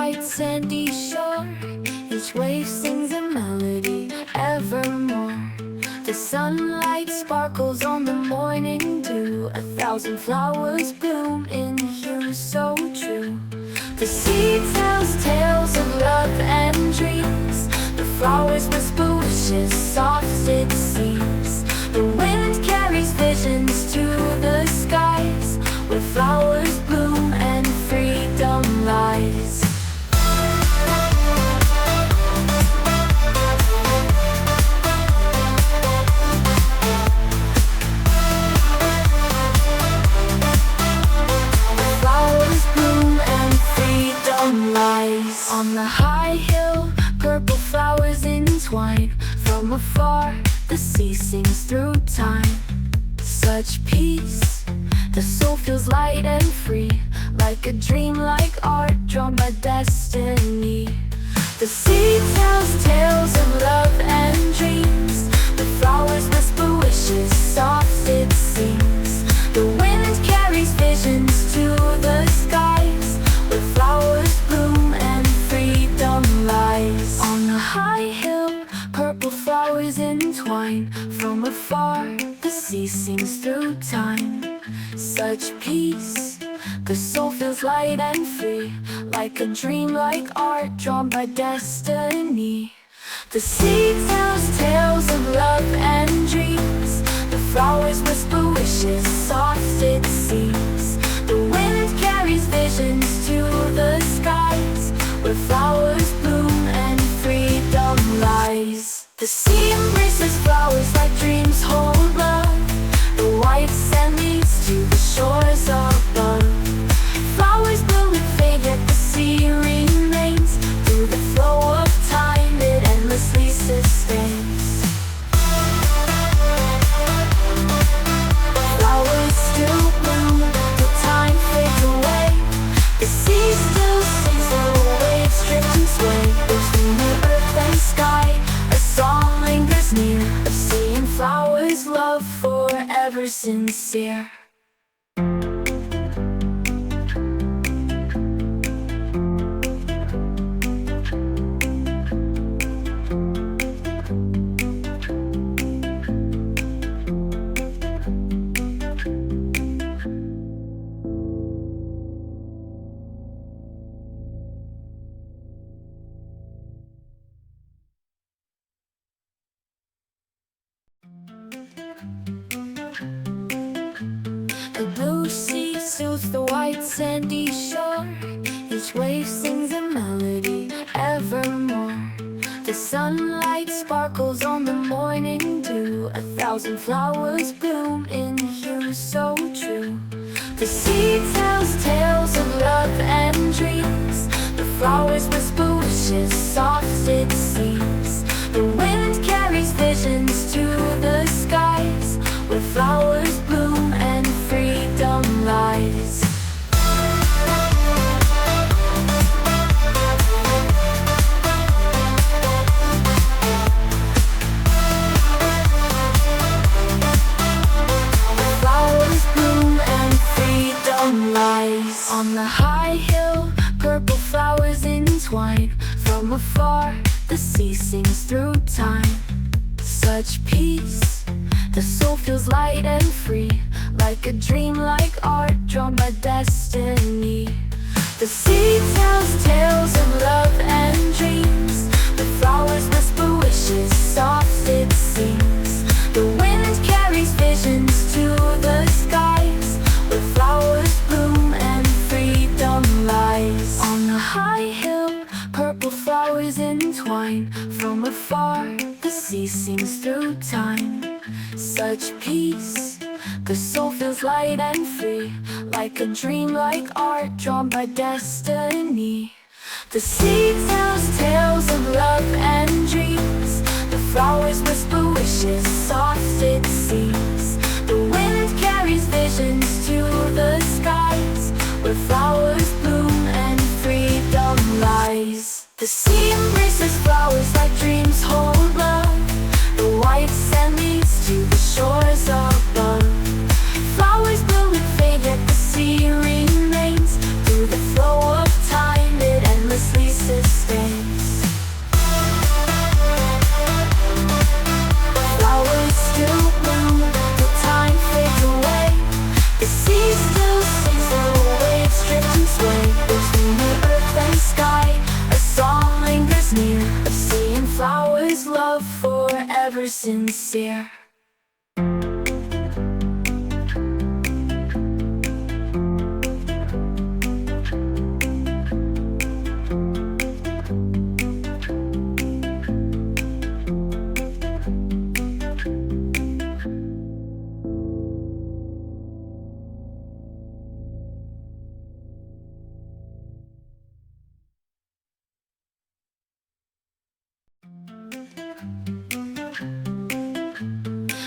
white sandy shore. Each wave sings a melody evermore. The sunlight sparkles on the morning dew. 1,000 flowers bloom in hue so true. The sea tells tales of love and dreams. The flowers whisper wishes, soft it seems. The wind carries visions to the skies, where flowers bloom and freedom lies. Flowers bloom and freedom lies. On the high hill, purple flowers entwine. From afar, the sea sings through time. Such peace, the soul feels light and free, like a dream, like art drawn by destiny. The sea tells tales of love and dreams. The flowers whisper wishes, soft it seems. The wind carries visions to the skies, where flowers bloom and freedom lies. On the high hill, purple flowers entwine. From afar, the sea sings through time. Such peace, the soul feels light and free, like a dream, like art drawn by destiny. The sea tells tales of love and dreams. The flowers whisper wishes, soft it seems. The wind carries visions to the skies, where flowers bloom and freedom lies. The sea embraces flowers like dreams hold love. The white sand leads to the shores above. Flowers bloom and fade, yet the sea remains. Through the flow of time, it endlessly sustains. Flowers still bloom, till time fades away. The sea still sings, the waves drift and sway. Between the earth and sky, a song lingers near, of seeing flowers, love forever sincere. The blue sea soothes the white sandy shore. Each wave sings a melody evermore. The sunlight sparkles on the morning dew. 1,000 flowers bloom in hue so true. The sea tells tales of love and dreams. The flowers whisper wishes, soft it seems. The wind carries visions to the skies, where flowers bloom and freedom lies. Flowers bloom and freedom lies. On the high hill, purple flowers entwine. From afar, the sea sings through time. Such peace, the soul feels light and free, like a dream, like art drawn by destiny. The sea tells tales of love and dreams. The flowers whisper wishes, soft it seems. The wind carries visions to the skies, where flowers bloom and freedom lies. On the high hill, purple flowers entwine. From afar, the sea sings through time. Such peace, the soul feels light and free, like a dream, like art drawn by destiny. The sea tells tales of love and dreams. The flowers whisper wishes, soft it seems. The wind carries visions to the skies, where flowers bloom and freedom lies. The sea embraces flowers like dreams hold love. The white sand leads to the shores above. Flowers bloom and fade, yet the sea remains. Through the flow of time, it endlessly The sea still sings, the waves drift and sway between the earth and sky. A song lingers near, of sea and flowers, love forever sincere.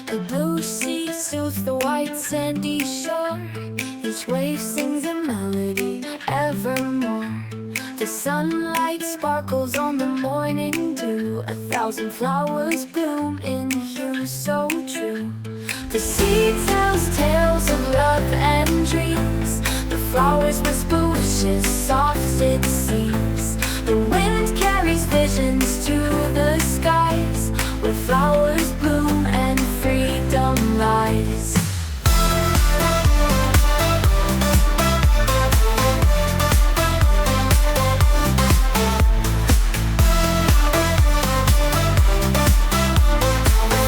The blue sea soothes the white sandy shore. Each wave sings a melody evermore. The sunlight sparkles on the morning dew. 1,000 flowers bloom in hue so true. The sea tells tales of love and dreams. The flowers whisper wishes, soft it seems. The wind carries visions to the skies, where flowers bloom and freedom lies.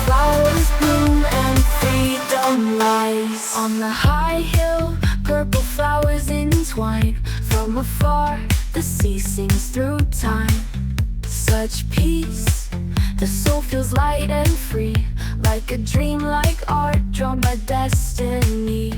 Flowers bloom and freedom lies. On the high hill, purple flowers entwine. From afar, the sea sings through time. Such peace, the soul feels light and free, like a dream, like art drawn by destiny.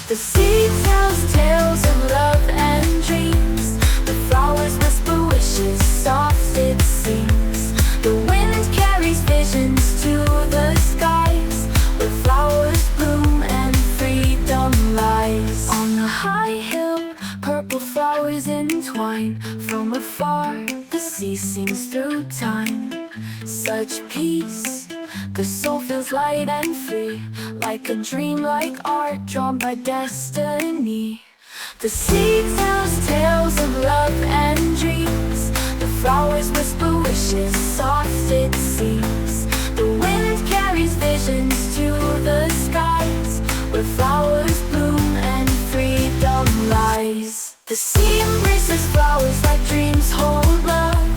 The sea tells tales of love and dreams. The flowers whisper wishes, soft it seems. The wind carries visions to the skies, where flowers bloom and freedom lies. On the high hill, purple flowers entwine. From afar, the sea sings through time. Such peace, the soul feels light and free, like a dream, like art drawn by destiny. The sea tells tales of love and dreams. The flowers whisper wishes, soft it seems. The wind carries visions to the skies, where flowers bloom and freedom lies. The sea embraces flowers like dreams hold love.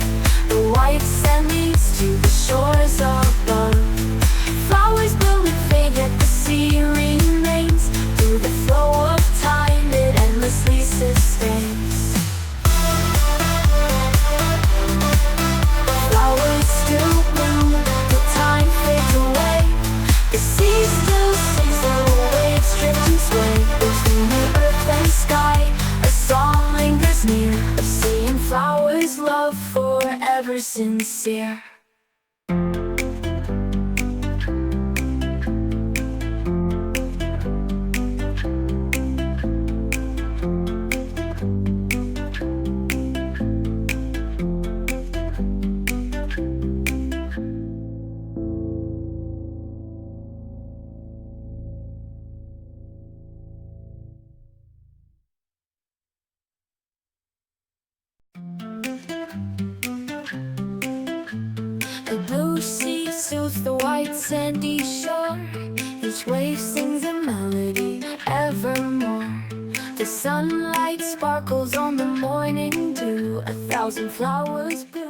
The white sand leads to the shores above. Flowers bloom and fade, yet the sea remains. Through the flow of time, it endlessly sustains. Flowers still bloom, the time fades away. The sea still sings, the waves drift and sway between the earth and sky. A song lingers near, of sea and flowers, love forever sincere. The blue sea soothes the white sandy shore. Each wave sings a melody evermore. The sunlight sparkles on the morning dew. 1,000 flowers bloom.